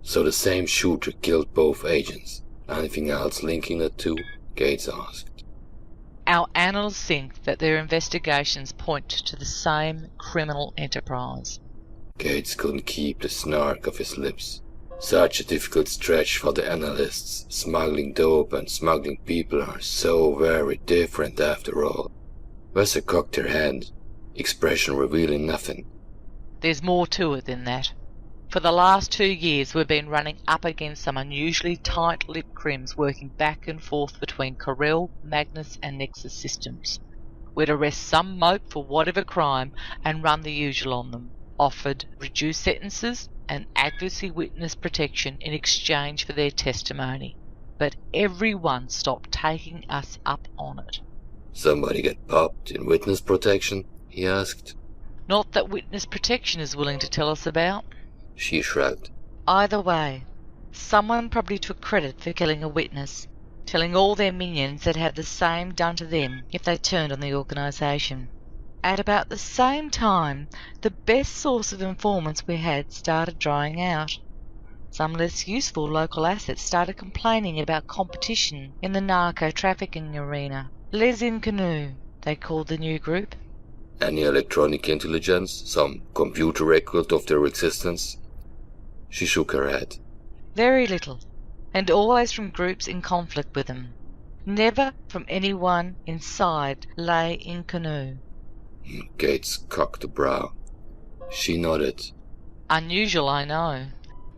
So the same shooter killed both agents. Anything else linking the two? Gates asked. Our analysts think that their investigations point to the same criminal enterprise. Gates couldn't keep the snark off his lips. Such a difficult stretch for the analysts. Smuggling dope and smuggling people are so very different after all. Wesser cocked her head, expression revealing nothing. There's more to it than that. For the last 2 years we've been running up against some unusually tight-lipped crims working back and forth between Corel, Magnus and Nexus systems. We'd arrest some mope for whatever crime and run the usual on them. Offered reduced sentences and advocacy witness protection in exchange for their testimony. But everyone stopped taking us up on it. Somebody get popped in witness protection? He asked. Not that witness protection is willing to tell us about. She shrugged. Either way, someone probably took credit for killing a witness, telling all their minions they'd have the same done to them if they turned on the organisation. At about the same time, the best source of informants we had started drying out. Some less useful local assets started complaining about competition in the narco-trafficking arena. Les Inconnus, they called the new group. Any electronic intelligence? Some computer record of their existence? She shook her head. Very little, and always from groups in conflict with them. Never from anyone inside Les Inconnus. Gates cocked a brow. She nodded. Unusual, I know.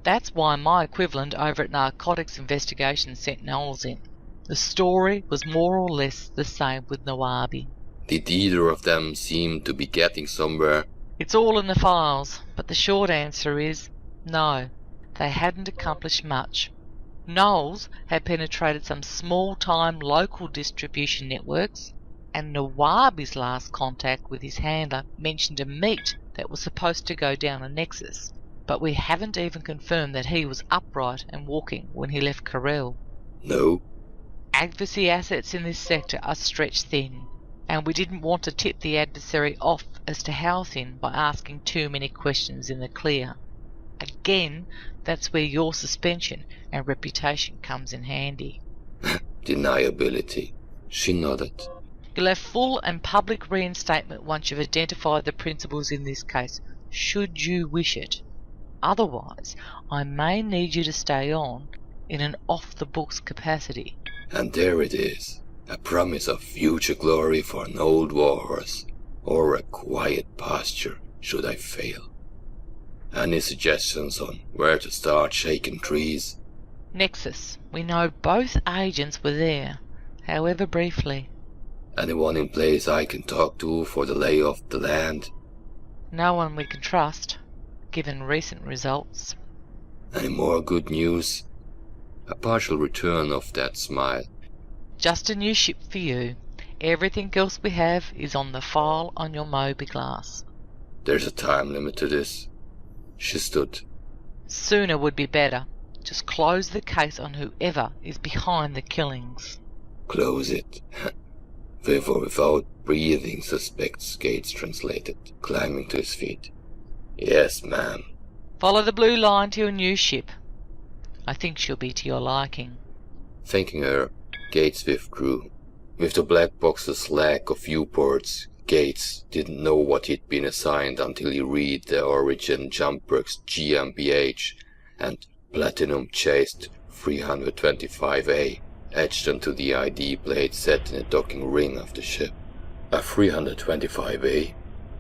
That's why my equivalent over at Narcotics Investigation sent Knowles in. The story was more or less the same with Nawabi. Did either of them seem to be getting somewhere? It's all in the files, but the short answer is no. They hadn't accomplished much. Knowles had penetrated some small-time local distribution networks, and Nawabi's last contact with his handler mentioned a meet that was supposed to go down a Nexus, but we haven't even confirmed that he was upright and walking when he left Corel. No. Adversary assets in this sector are stretched thin, and we didn't want to tip the adversary off as to how thin by asking too many questions in the clear. Again, that's where your suspension and reputation comes in handy. Deniability. She nodded. You'll have full and public reinstatement once you've identified the principals in this case, should you wish it. Otherwise, I may need you to stay on in an off-the-books capacity. And there it is. A promise of future glory for an old warhorse, or a quiet pasture should I fail. Any suggestions on where to start shaking trees? Nexus. We know both agents were there, however briefly. Anyone in place I can talk to for the lay of the land? No one we can trust, given recent results. Any more good news? A partial return of that smile. Just a new ship for you. Everything else we have is on the file on your Moby glass. There's a time limit to this. She stood. Sooner would be better. Just close the case on whoever is behind the killings. Close it. With or without breathing, suspects, Gates translated, climbing to his feet. Yes, ma'am. Follow the blue line to your new ship. I think she'll be to your liking. Thanking her, Gates withdrew. With the black box's lack of viewports, Gates didn't know what he'd been assigned until he read the Origin Jumpworks GmbH and Platinum Chased 325A etched onto the ID plate set in the docking ring of the ship. A 325A?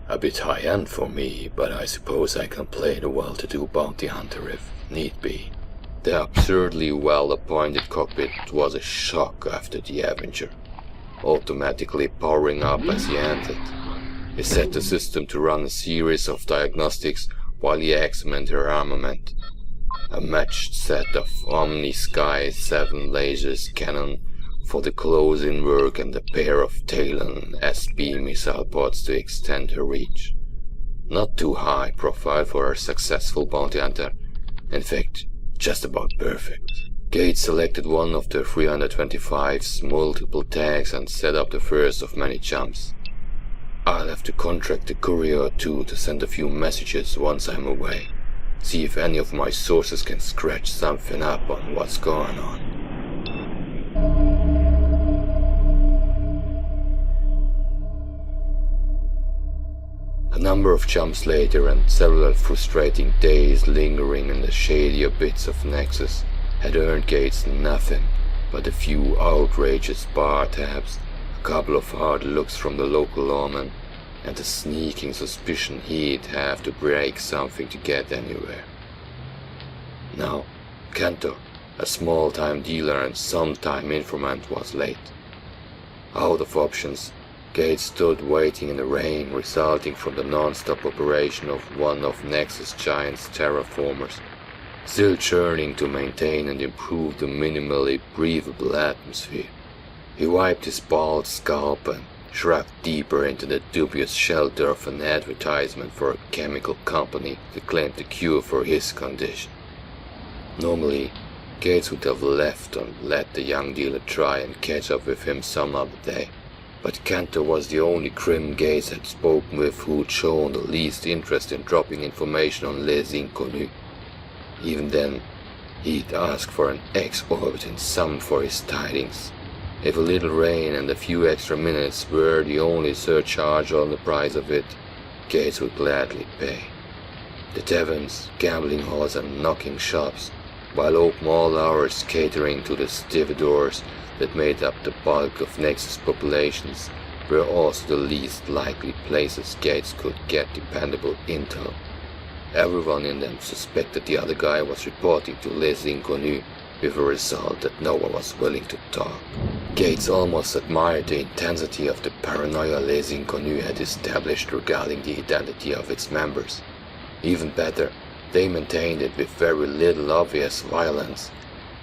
A bit high-end for me, but I suppose I can play the well-to-do bounty hunter if need be. The absurdly well-appointed cockpit was a shock after the Avenger, automatically powering up as he entered. He set the system to run a series of diagnostics while he examined her armament. A matched set of Omni Sky 7 lasers cannon for the close-in work and a pair of Talon SB missile pods to extend her reach. Not too high profile for a successful bounty hunter, in fact, just about perfect. Gates selected one of the 325's multiple tags and set up the first of many jumps. I'll have to contract a courier or two to send a few messages once I'm away. see if any of my sources can scratch something up on what's going on. A number of jumps later and several frustrating days lingering in the shadier bits of Nexus had earned Gates nothing but a few outrageous bar tabs, a couple of hard looks from the local lawman, and a sneaking suspicion he'd have to break something to get anywhere. Now, Cantor, a small-time dealer and sometime informant, was late. Out of options, Gates stood waiting in the rain resulting from the non-stop operation of one of Nexus Giant's terraformers, still churning to maintain and improve the minimally breathable atmosphere. He wiped his bald scalp and shrugged deeper into the dubious shelter of an advertisement for a chemical company that claimed the cure for his condition. Normally, Gates would have left and let the young dealer try and catch up with him some other day. But Cantor was the only crim Gates had spoken with who'd shown the least interest in dropping information on Les Inconnus. Even then, he'd ask for an exorbitant sum for his tidings. If a little rain and a few extra minutes were the only surcharge on the price of it, Gates would gladly pay. The taverns, gambling halls and knocking shops, while open all hours catering to the stevedores that made up the bulk of Nexus populations, were also the least likely places Gates could get dependable intel. Everyone in them suspected the other guy was reporting to Les Inconnus, with a result that no one was willing to talk. Gates almost admired the intensity of the paranoia Les Inconnus had established regarding the identity of its members. Even better, they maintained it with very little obvious violence.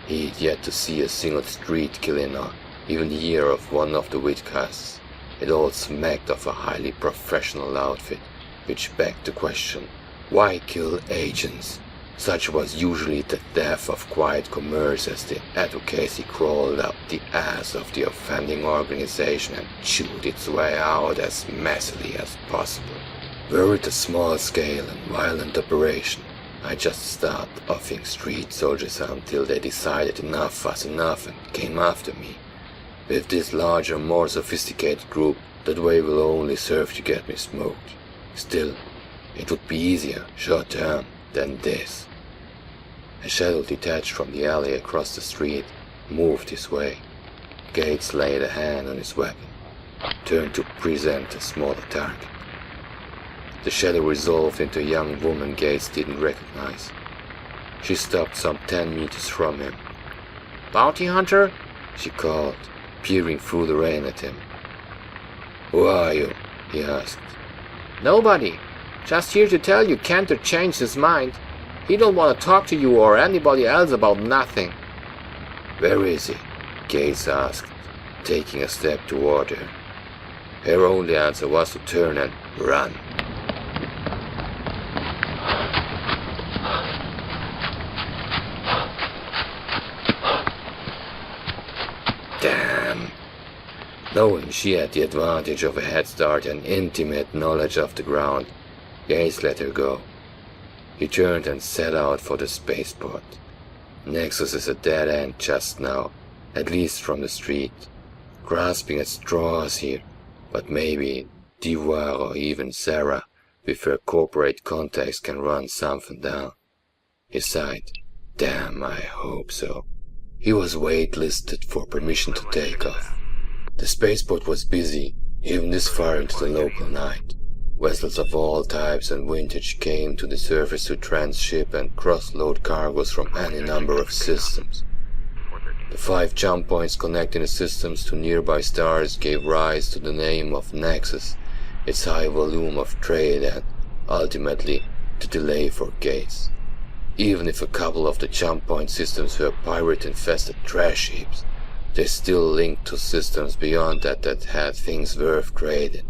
He'd yet to see a single street killing or even hear of one of the witcasts. It all smacked of a highly professional outfit, which begged the question, why kill agents? Such was usually the death of quiet commerce as the advocacy crawled up the ass of the offending organization and chewed its way out as messily as possible. Were it a small-scale and violent operation, I just started offing street soldiers until they decided enough was enough and came after me. With this larger, more sophisticated group, that way will only serve to get me smoked. Still, it would be easier, short-term, than this. A shadow detached from the alley across the street moved his way. Gates laid a hand on his weapon, turned to present a smaller target. The shadow resolved into a young woman Gates didn't recognize. She stopped some 10 meters from him. "Bounty hunter?" she called, peering through the rain at him. "Who are you?" he asked. "Nobody. Just here to tell you Cantor changed his mind. He don't want to talk to you or anybody else about nothing." "Where is he?" Gates asked, taking a step toward her. Her only answer was to turn and run. Damn! Knowing she had the advantage of a head start and intimate knowledge of the ground, Gates let her go. He turned and set out for the spaceport. Nexus is a dead end just now, at least from the street. Grasping at straws here, but maybe Devoir or even Sarah, with her corporate contacts, can run something down. He sighed. Damn, I hope so. He was waitlisted for permission to take off. The spaceport was busy, even this far into the local night. Vessels of all types and vintage came to the surface to transship and cross-load cargoes from any number of systems. The 5 jump points connecting the systems to nearby stars gave rise to the name of Nexus, its high volume of trade and, ultimately, the delay for Gates. Even if a couple of the jump point systems were pirate-infested trash heaps, they still linked to systems beyond that had things worth trading.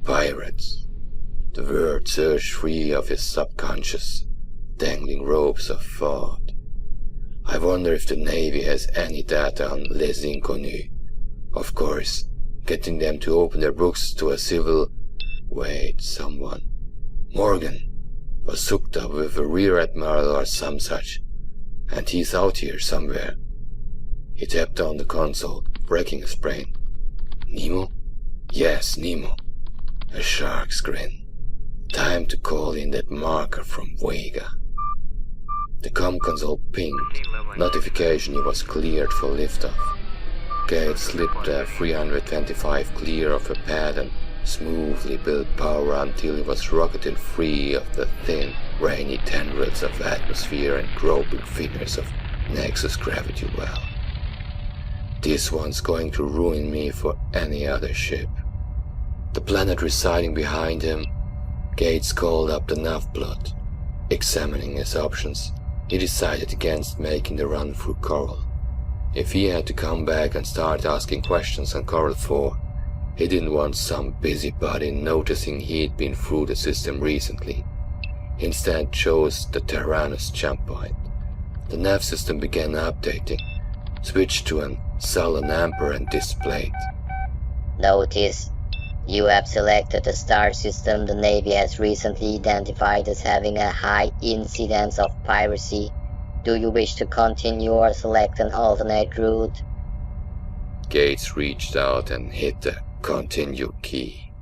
Pirates. The word surged free of his subconscious, dangling ropes of thought. I wonder if the Navy has any data on Les Inconnus. Of course, getting them to open their books to a civil... Wait, someone. Morgan. was hooked up with a rear admiral or some such, and he's out here somewhere. He tapped on the console, racking his brain. Nemo? Yes, Nemo. A shark's grin. Time to call in that marker from Vega. The comm console pinged. Notification he was cleared for liftoff. Gates slipped a 325 clear of a pad and smoothly built power until he was rocketed free of the thin, rainy tendrils of atmosphere and groping fingers of Nexus gravity well. This one's going to ruin me for any other ship. The planet residing behind him, Gates called up the nav plot. Examining his options, he decided against making the run through Coral. If he had to come back and start asking questions on Coral 4, he didn't want some busybody noticing he'd been through the system recently. He instead chose the Tyrannus jump point. The nav system began updating, switched to an sullen amber and displayed. Notice, you have selected a star system the Navy has recently identified as having a high incidence of piracy. Do you wish to continue or select an alternate route? Gates reached out and hit the continue key.